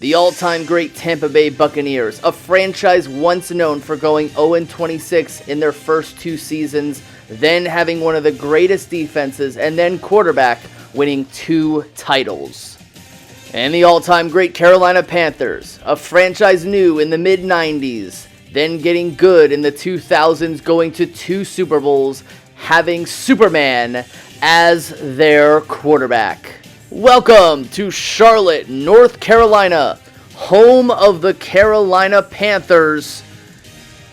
The all-time great Tampa Bay Buccaneers, a franchise once known for going 0-26 in their first 2 seasons, then having one of the greatest defenses, and then quarterback winning 2 titles. And the all-time great Carolina Panthers, a franchise new in the mid-90s, then getting good in the 2000s, going to 2 Super Bowls, having Superman as their quarterback. Welcome to Charlotte, North Carolina, home of the Carolina Panthers.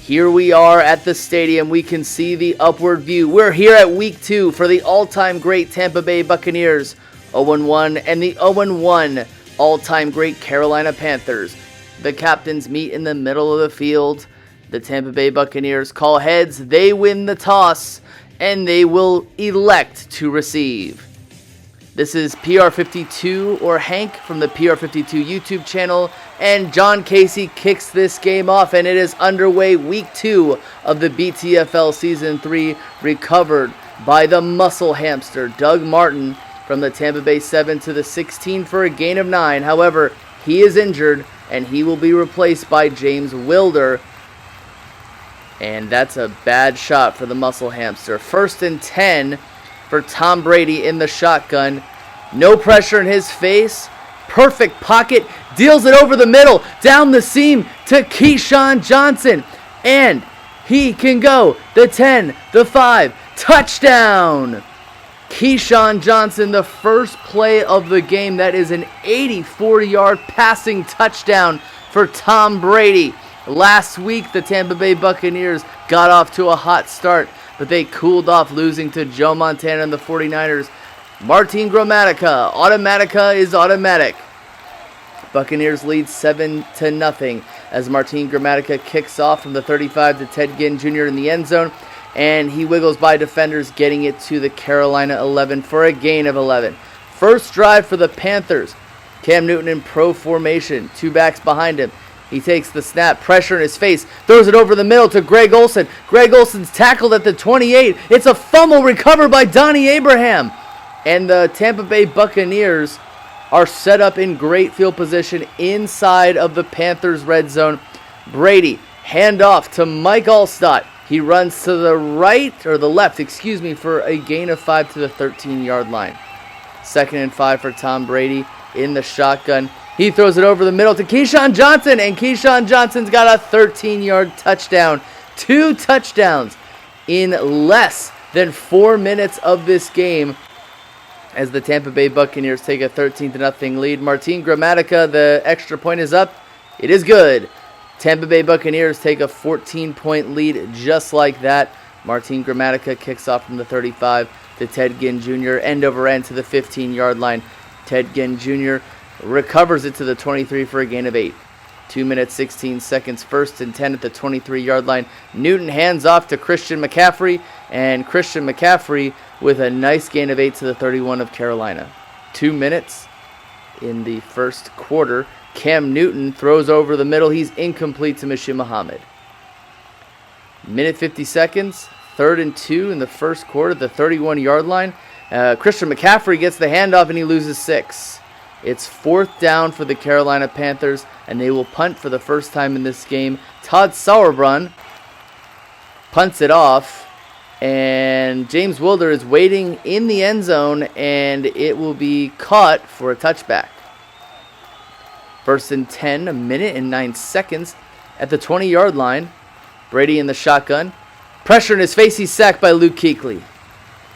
Here we are at the stadium. We can see the upward view. We're here at week 2 for the all-time great Tampa Bay Buccaneers, 0-1, and the 0-1 all-time great Carolina Panthers. The captains meet in the middle of the field. The Tampa Bay Buccaneers call heads. They win the toss, and they will elect to receive. This is PR52 or Hank from the PR52 YouTube channel, and John Casey kicks this game off, and it is underway. Week 2 of the BTFL Season 3, recovered by the muscle hamster Doug Martin from the Tampa Bay 7 to the 16 for a gain of 9. However, he is injured, and he will be replaced by James Wilder. And that's a bad shot for the muscle hamster. 1st and 10 for Tom Brady in the shotgun. No pressure in his face. Perfect pocket. Deals it over the middle. Down the seam to Keyshawn Johnson. And he can go. The 10, the 5. Touchdown! Keyshawn Johnson, the first play of the game. That is an 84-yard passing touchdown for Tom Brady. Last week, the Tampa Bay Buccaneers got off to a hot start, but they cooled off, losing to Joe Montana and the 49ers. Martin Gramatica. Automatica is automatic. Buccaneers lead 7-0 as Martin Gramatica kicks off from the 35 to Ted Ginn Jr. in the end zone, and he wiggles by defenders, getting it to the Carolina 11 for a gain of 11. First drive for the Panthers. Cam Newton in pro formation, 2 backs behind him. He takes the snap, pressure in his face, throws it over the middle to Greg Olsen. Greg Olsen's tackled at the 28. It's a fumble recovered by Donnie Abraham. And the Tampa Bay Buccaneers are set up in great field position inside of the Panthers' red zone. Brady, handoff to Mike Allstott. He runs to the right, or the left, for a gain of 5 to the 13-yard line. 2nd and 5 for Tom Brady in the shotgun. He throws it over the middle to Keyshawn Johnson, and Keyshawn Johnson's got a 13-yard touchdown. 2 touchdowns in less than 4 minutes of this game as the Tampa Bay Buccaneers take a 13-0 lead. Martin Gramatica, the extra point is up. It is good. Tampa Bay Buccaneers take a 14-point lead just like that. Martin Gramatica kicks off from the 35 to Ted Ginn Jr., end over end to the 15-yard line. Ted Ginn Jr. recovers it to the 23 for a gain of 8. 2 minutes, 16 seconds, 1st and 10 at the 23-yard line. Newton hands off to Christian McCaffrey, and Christian McCaffrey with a nice gain of 8 to the 31 of Carolina. 2 minutes in the first quarter. Cam Newton throws over the middle. He's incomplete to Mishia Muhammad. Minute 50 seconds, 3rd and 2 in the first quarter, the 31-yard line. Christian McCaffrey gets the handoff, and he loses 6. It's 4th down for the Carolina Panthers, and they will punt for the first time in this game. Todd Sauerbrunn punts it off, and James Wilder is waiting in the end zone, and it will be caught for a touchback. 1st and 10, a minute and 9 seconds at the 20-yard line. Brady in the shotgun. Pressure in his face, he's sacked by Luke Kuechly.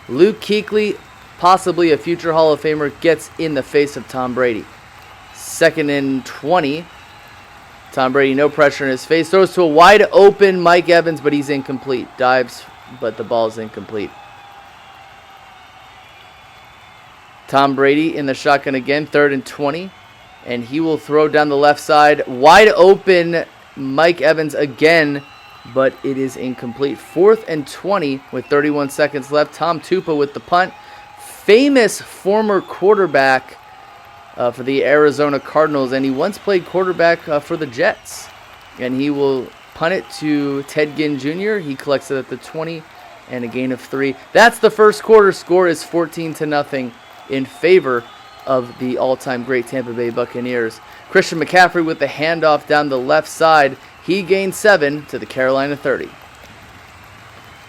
Luke Kuechly, possibly a future Hall of Famer, gets in the face of Tom Brady. 2nd and 20. Tom Brady, no pressure in his face. Throws to a wide open Mike Evans, but he's incomplete. Dives, but the ball is incomplete. Tom Brady in the shotgun again, 3rd and 20. And he will throw down the left side. Wide open Mike Evans again, but it is incomplete. 4th and 20 with 31 seconds left. Tom Tupa with the punt. Famous former quarterback for the Arizona Cardinals, and he once played quarterback for the Jets. And he will punt it to Ted Ginn Jr. He collects it at the 20 and a gain of 3. That's the first quarter. Score is 14-0 in favor of the all-time great Tampa Bay Buccaneers. Christian McCaffrey with the handoff down the left side. He gained 7 to the Carolina 30.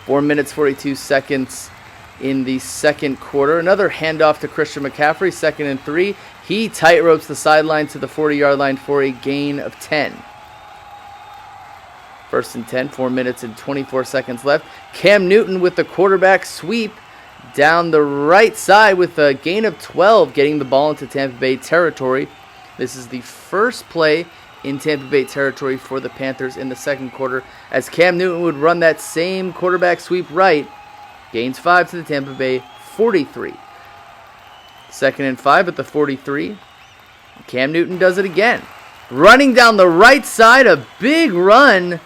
4 minutes, 42 seconds in the second quarter. Another handoff to Christian McCaffrey, 2nd and 3. He tight ropes the sideline to the 40-yard line for a gain of 10. 1st and 10, 4 minutes and 24 seconds left. Cam Newton with the quarterback sweep down the right side with a gain of 12, getting the ball into Tampa Bay territory. This is the first play in Tampa Bay territory for the Panthers in the second quarter, as Cam Newton would run that same quarterback sweep right. Gains 5 to the Tampa Bay 43. 2nd and 5 at the 43. Cam Newton does it again. Running down the right side, a big run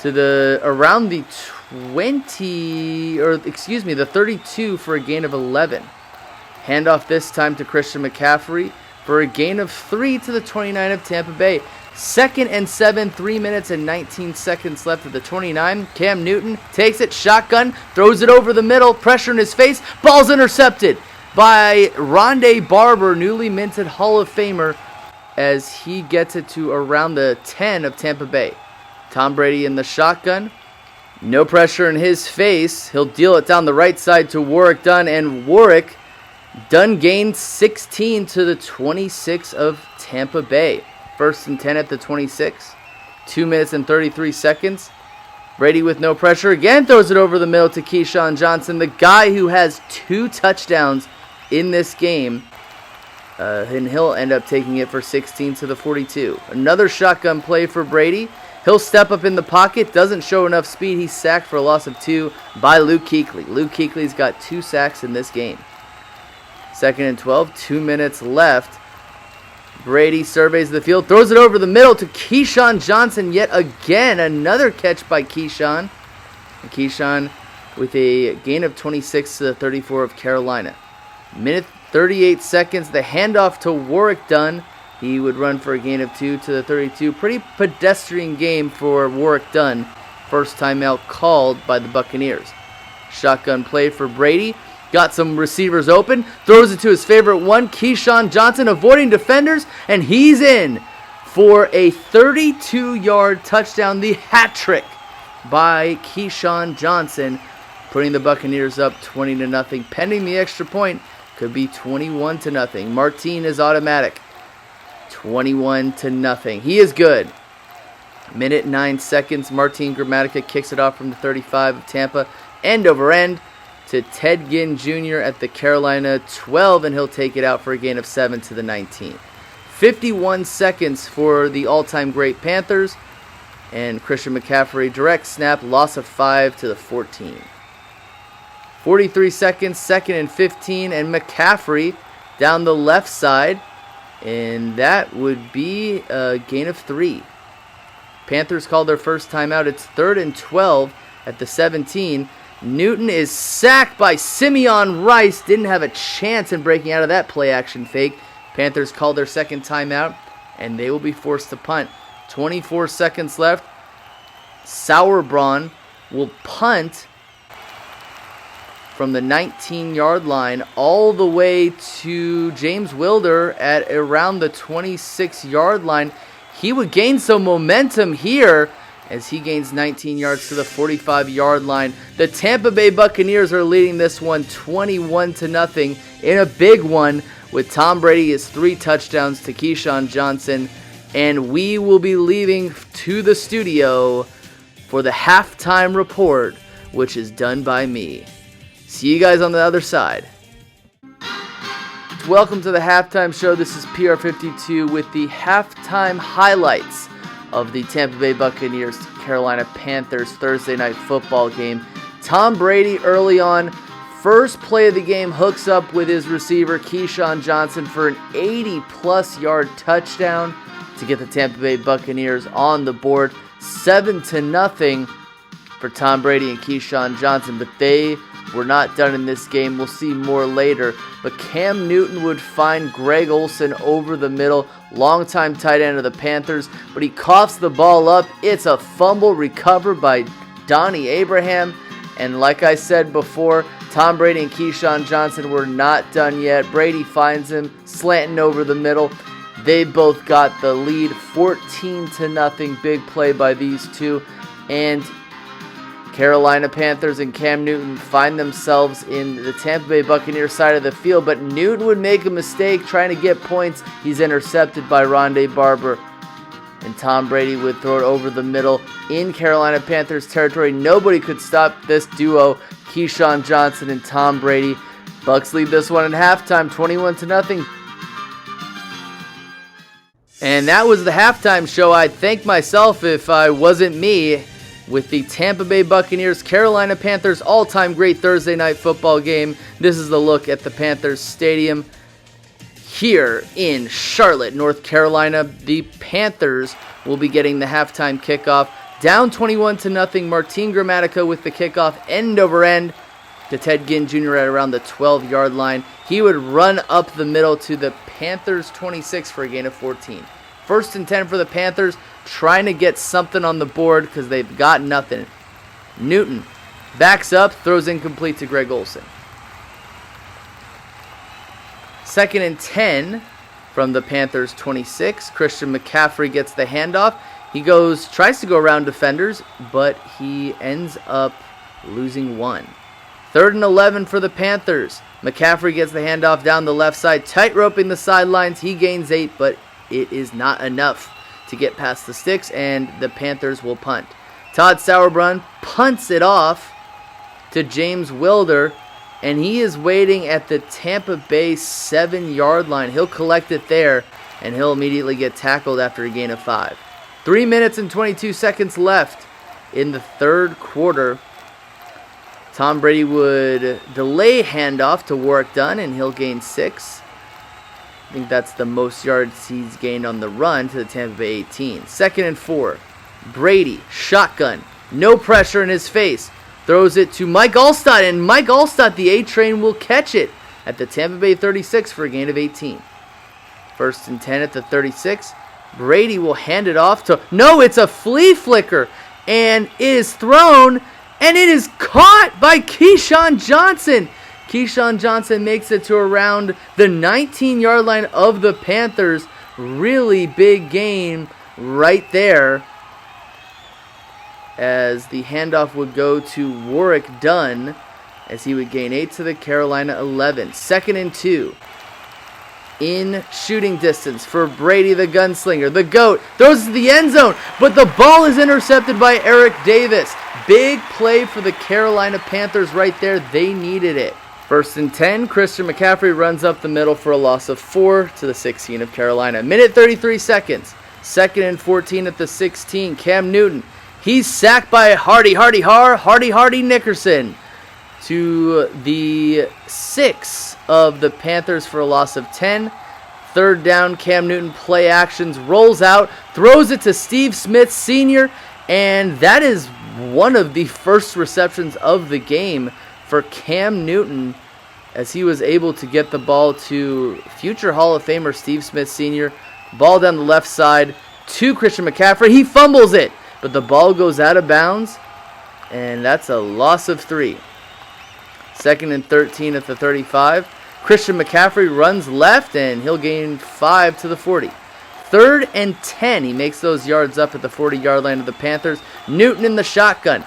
to around the 32 for a gain of 11. Handoff this time to Christian McCaffrey for a gain of 3 to the 29 of Tampa Bay. 2nd and 7, 3 minutes and 19 seconds left of the 29. Cam Newton takes it, shotgun, throws it over the middle, pressure in his face, ball's intercepted by Rondé Barber, newly minted Hall of Famer, as he gets it to around the 10 of Tampa Bay. Tom Brady in the shotgun, no pressure in his face. He'll deal it down the right side to Warrick Dunn, and Warrick Dunn gained 16 to the 26 of Tampa Bay. 1st and 10 at the 26. 2 minutes and 33 seconds. Brady with no pressure again throws it over the middle to Keyshawn Johnson, the guy who has 2 touchdowns in this game. And he'll end up taking it for 16 to the 42. Another shotgun play for Brady. He'll step up in the pocket, doesn't show enough speed. He's sacked for a loss of 2 by Luke Kuechly. Luke Kuechly's got 2 sacks in this game. 2nd and 12, 2 minutes left. Brady surveys the field, throws it over the middle to Keyshawn Johnson yet again. Another catch by Keyshawn. And Keyshawn with a gain of 26 to the 34 of Carolina. Minute 38 seconds, the handoff to Warrick Dunn. He would run for a gain of 2 to the 32. Pretty pedestrian game for Warrick Dunn. First timeout called by the Buccaneers. Shotgun play for Brady. Got some receivers open. Throws it to his favorite one, Keyshawn Johnson, avoiding defenders. And he's in for a 32-yard touchdown. The hat trick by Keyshawn Johnson, putting the Buccaneers up 20-0. Pending the extra point, could be 21-0. Martin is automatic. 21-0. He is good. Minute 9 seconds. Martin Gramatica kicks it off from the 35 of Tampa, end over end, to Ted Ginn Jr. at the Carolina 12, and he'll take it out for a gain of 7 to the 19. 51 seconds for the all-time great Panthers, and Christian McCaffrey direct snap, loss of 5 to the 14. 43 seconds, 2nd and 15, and McCaffrey down the left side, and that would be a gain of 3. Panthers called their first timeout. It's 3rd and 12 at the 17. Newton is sacked by Simeon Rice. Didn't have a chance in breaking out of that play-action fake. Panthers called their second timeout, and they will be forced to punt. 24 seconds left. Sauerbrunn will punt from the 19-yard line all the way to James Wilder at around the 26-yard line. He would gain some momentum here as he gains 19 yards to the 45-yard line. The Tampa Bay Buccaneers are leading this one 21-0 in a big one, with Tom Brady his 3 touchdowns to Keyshawn Johnson. And we will be leaving to the studio for the halftime report, which is done by me. See you guys on the other side. Welcome to the halftime show. This is PR52 with the halftime highlights of the Tampa Bay Buccaneers Carolina Panthers Thursday night football game. Tom Brady early on, first play of the game, hooks up with his receiver Keyshawn Johnson for an 80-plus yard touchdown to get the Tampa Bay Buccaneers on the board. 7-0 for Tom Brady and Keyshawn Johnson, but they were not done in this game. We'll see more later. But Cam Newton would find Greg Olsen over the middle, longtime tight end of the Panthers, but he coughs the ball up. It's a fumble recovered by Donnie Abraham. And like I said before, Tom Brady and Keyshawn Johnson were not done yet. Brady finds him slanting over the middle. They both got the lead 14-0. Big play by these two. And Carolina Panthers and Cam Newton find themselves in the Tampa Bay Buccaneers side of the field, but Newton would make a mistake trying to get points. He's intercepted by Rondé Barber, and Tom Brady would throw it over the middle in Carolina Panthers territory. Nobody could stop this duo, Keyshawn Johnson and Tom Brady. Bucs lead this one at halftime, 21-0. And that was the halftime show. I'd thank myself if I wasn't me, with the Tampa Bay Buccaneers, Carolina Panthers all-time great Thursday night football game. This is the look at the Panthers Stadium here in Charlotte, North Carolina. The Panthers will be getting the halftime kickoff. Down 21-0, Martin Gramatica with the kickoff end over end to Ted Ginn Jr. at around the 12-yard line. He would run up the middle to the Panthers 26 for a gain of 14. 1st and 10 for the Panthers, trying to get something on the board because they've got nothing. Newton backs up, throws incomplete to Greg Olsen. 2nd and 10 from the Panthers 26. Christian McCaffrey gets the handoff. He tries to go around defenders, but he ends up losing one. 3rd and 11 for the Panthers. McCaffrey gets the handoff down the left side, tight roping the sidelines. He gains 8, but it is not enough to get past the sticks, and the Panthers will punt. Todd Sauerbrunn punts it off to James Wilder, and he is waiting at the Tampa Bay 7-yard line. He'll collect it there, and he'll immediately get tackled after a gain of 5. 3 minutes and 22 seconds left in the third quarter. Tom Brady would delay handoff to Warrick Dunn, and he'll gain 6. I think that's the most yards he's gained on the run to the Tampa Bay 18. 2nd and 4. Brady, shotgun, no pressure in his face. Throws it to Mike Allstott, and Mike Allstott, the A-Train, will catch it at the Tampa Bay 36 for a gain of 18. 1st and 10 at the 36. Brady will hand it off to... No, it's a flea flicker, and it is thrown, and it is caught by Keyshawn Johnson. Keyshawn Johnson makes it to around the 19-yard line of the Panthers. Really big gain right there, as the handoff would go to Warrick Dunn, as he would gain 8 to the Carolina 11. 2nd and 2. In shooting distance for Brady the gunslinger. The GOAT throws it to the end zone, but the ball is intercepted by Eric Davis. Big play for the Carolina Panthers right there. They needed it. 1st and 10, Christian McCaffrey runs up the middle for a loss of 4 to the 16 of Carolina. Minute 33 seconds. 2nd and 14 at the 16. Cam Newton. He's sacked by Hardy Nickerson to the 6 of the Panthers for a loss of 10. 3rd down, Cam Newton play actions, rolls out, throws it to Steve Smith Sr., and that is one of the first receptions of the game for Cam Newton, as he was able to get the ball to future Hall of Famer Steve Smith Sr. Ball down the left side to Christian McCaffrey. He fumbles it, but the ball goes out of bounds, and that's a loss of 3. 2nd and 13 at the 35. Christian McCaffrey runs left, and he'll gain 5 to the 40. 3rd and 10. He makes those yards up at the 40-yard line of the Panthers. Newton in the shotgun.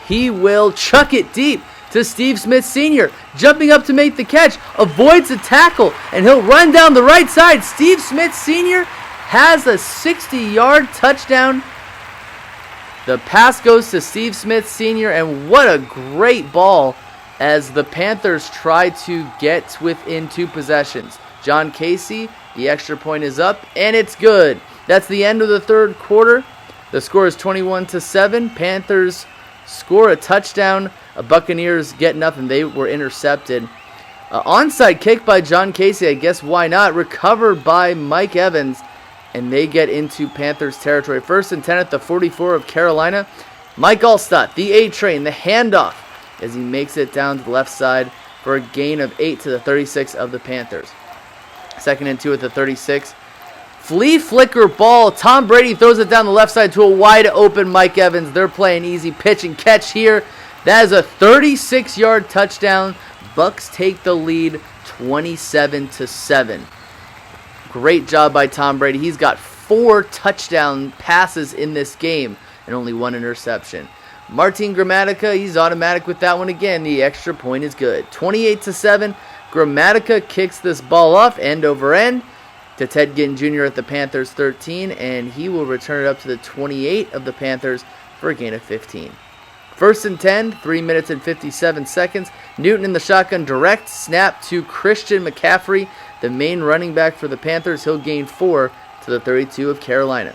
He will chuck it deep to Steve Smith Sr. Jumping up to make the catch. Avoids a tackle, and he'll run down the right side. Steve Smith Sr. has a 60-yard touchdown. The pass goes to Steve Smith Sr., and what a great ball as the Panthers try to get within 2 possessions. John Casey, the extra point is up, and it's good. That's the end of the third quarter. The score is 21-7. Panthers score a touchdown. Buccaneers get nothing. They were intercepted. Onside kick by John Casey. I guess why not? Recovered by Mike Evans, and they get into Panthers territory. 1st and 10 at the 44 of Carolina. Mike Allstott, the A-Train, the handoff, as he makes it down to the left side for a gain of 8 to the 36 of the Panthers. 2nd and 2 at the 36. Flea flicker ball. Tom Brady throws it down the left side to a wide open Mike Evans. They're playing easy pitch and catch here. That is a 36-yard touchdown. Bucs take the lead 27-7. Great job by Tom Brady. He's got 4 touchdown passes in this game and only 1 interception. Martin Gramatica, he's automatic with that one again. The extra point is good. 28-7. Gramatica kicks this ball off end over end to Ted Ginn Jr. at the Panthers 13, and he will return it up to the 28 of the Panthers for a gain of 15. 1st and 10, 3 minutes and 57 seconds. Newton in the shotgun, direct snap to Christian McCaffrey, the main running back for the Panthers. He'll gain 4 to the 32 of Carolina.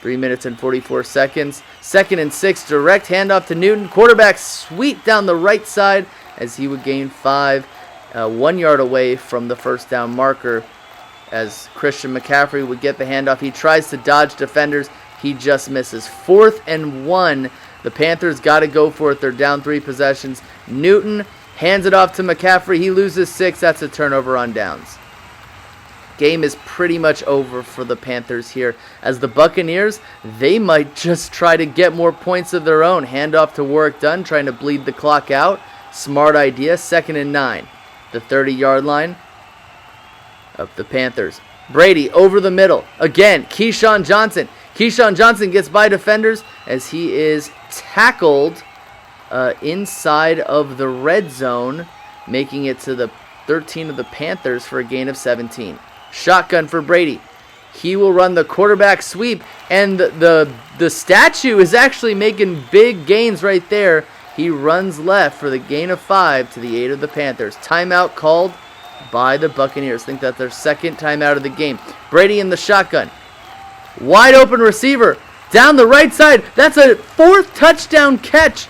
3 minutes and 44 seconds. 2nd and 6, direct handoff to Newton. Quarterback sweep down the right side as he would gain 5, 1 yard away from the first down marker. As Christian McCaffrey would get the handoff, he tries to dodge defenders. He just misses. 4th and 1. The Panthers got to go for it. They're down 3 possessions. Newton hands it off to McCaffrey. He loses 6. That's a turnover on downs. Game is pretty much over for the Panthers here, as the Buccaneers, they might just try to get more points of their own. Handoff to Warwick Dunn, trying to bleed the clock out. Smart idea. 2nd and 9. The 30-yard line of the Panthers. Brady over the middle. Again, Keyshawn Johnson. Keyshawn Johnson gets by defenders as he is tackled inside of the red zone, making it to the 13 of the Panthers for a gain of 17. Shotgun for Brady. He will run the quarterback sweep, and the statue is actually making big gains right there. He runs left for the gain of 5 to the 8 of the Panthers. Timeout called by the Buccaneers. I think that's their 2nd timeout of the game. Brady in the shotgun. Wide open receiver. Down the right side. That's a 4th touchdown catch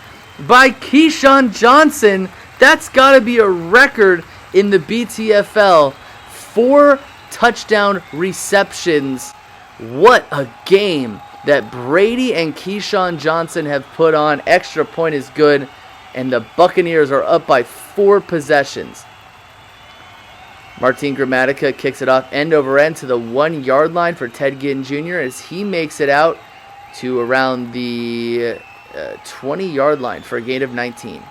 by Keyshawn Johnson. That's got to be a record in the BTFL. 4 touchdown receptions. What a game that Brady and Keyshawn Johnson have put on. Extra point is good, and the Buccaneers are up by 4 possessions. Martin Gramatica kicks it off end over end to the 1 yard line for Ted Ginn Jr. as he makes it out to around the 20 yard line for a gain of 19.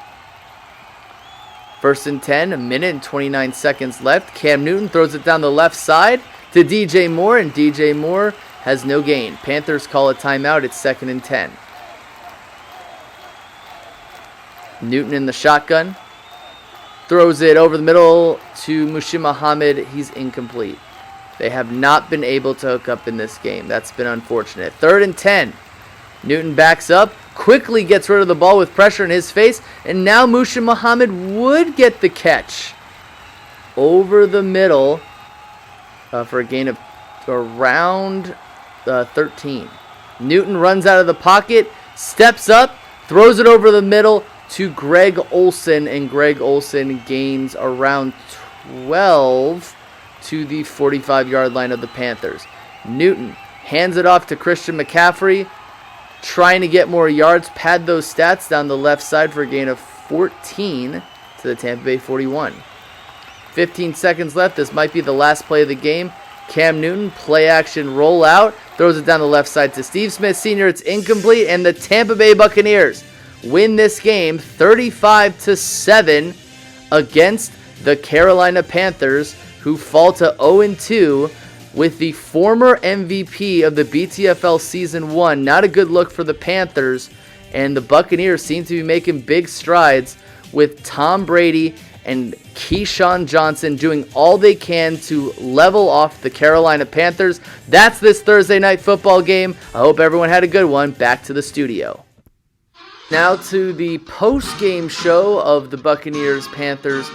1st and 10, a minute and 29 seconds left. Cam Newton throws it down the left side to DJ Moore, and DJ Moore has no gain. Panthers call a timeout. It's 2nd and 10. Newton in the shotgun. Throws it over the middle to Mushim Muhammad. He's incomplete. They have not been able to hook up in this game. That's been unfortunate. 3rd and 10. Newton backs up, quickly gets rid of the ball with pressure in his face, and now Mushim Muhammad would get the catch over the middle for a gain of around 13. Newton runs out of the pocket, steps up, throws it over the middle to Greg Olsen, and Greg Olsen gains around 12 to the 45-yard line of the Panthers. Newton hands it off to Christian McCaffrey, trying to get more yards, pad those stats down the left side for a gain of 14 to the Tampa Bay 41. 15 seconds left. This might be the last play of the game. Cam Newton, play action roll out, throws it down the left side to Steve Smith Sr. It's incomplete, and the Tampa Bay Buccaneers win this game 35-7 against the Carolina Panthers, who fall to 0-2 with the former MVP of the BTFL Season 1. Not a good look for the Panthers, and the Buccaneers seem to be making big strides with Tom Brady and Keyshawn Johnson doing all they can to level off the Carolina Panthers. That's this Thursday night football game. I hope everyone had a good one. Back to the studio. Now to the post-game show of the Buccaneers-Panthers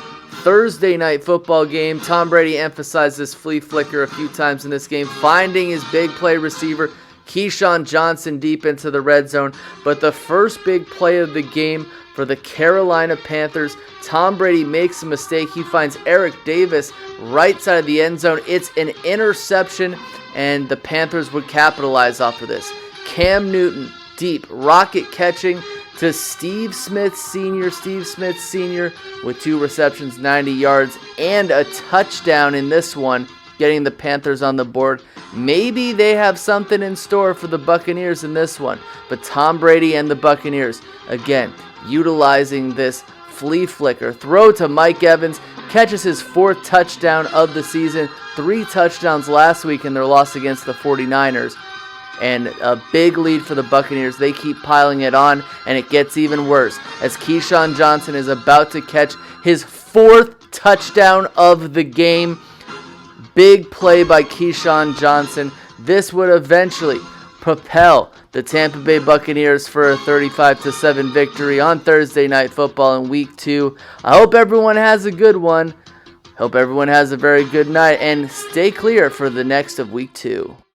Thursday night football game. Tom Brady emphasized this flea flicker a few times in this game, finding his big play receiver, Keyshawn Johnson, deep into the red zone. But the first big play of the game for the Carolina Panthers, Tom Brady makes a mistake. He finds Eric Davis right side of the end zone. It's an interception, and the Panthers would capitalize off of this. Cam Newton, deep, rocket catching to Steve Smith Sr. Steve Smith Sr. with 2 receptions, 90 yards, and a touchdown in this one, getting the Panthers on the board. Maybe they have something in store for the Buccaneers in this one. But Tom Brady and the Buccaneers, again, utilizing this flea flicker. Throw to Mike Evans. catches his 4th touchdown of the season, 3 touchdowns last week in their loss against the 49ers. And a big lead for the Buccaneers. They keep piling it on, and it gets even worse as Keyshawn Johnson is about to catch his 4th touchdown of the game. Big play by Keyshawn Johnson. This would eventually propel the Tampa Bay Buccaneers for a 35-7 victory on Thursday Night Football in Week 2. I hope everyone has a good one. Hope everyone has a very good night, and stay clear for the next of Week 2.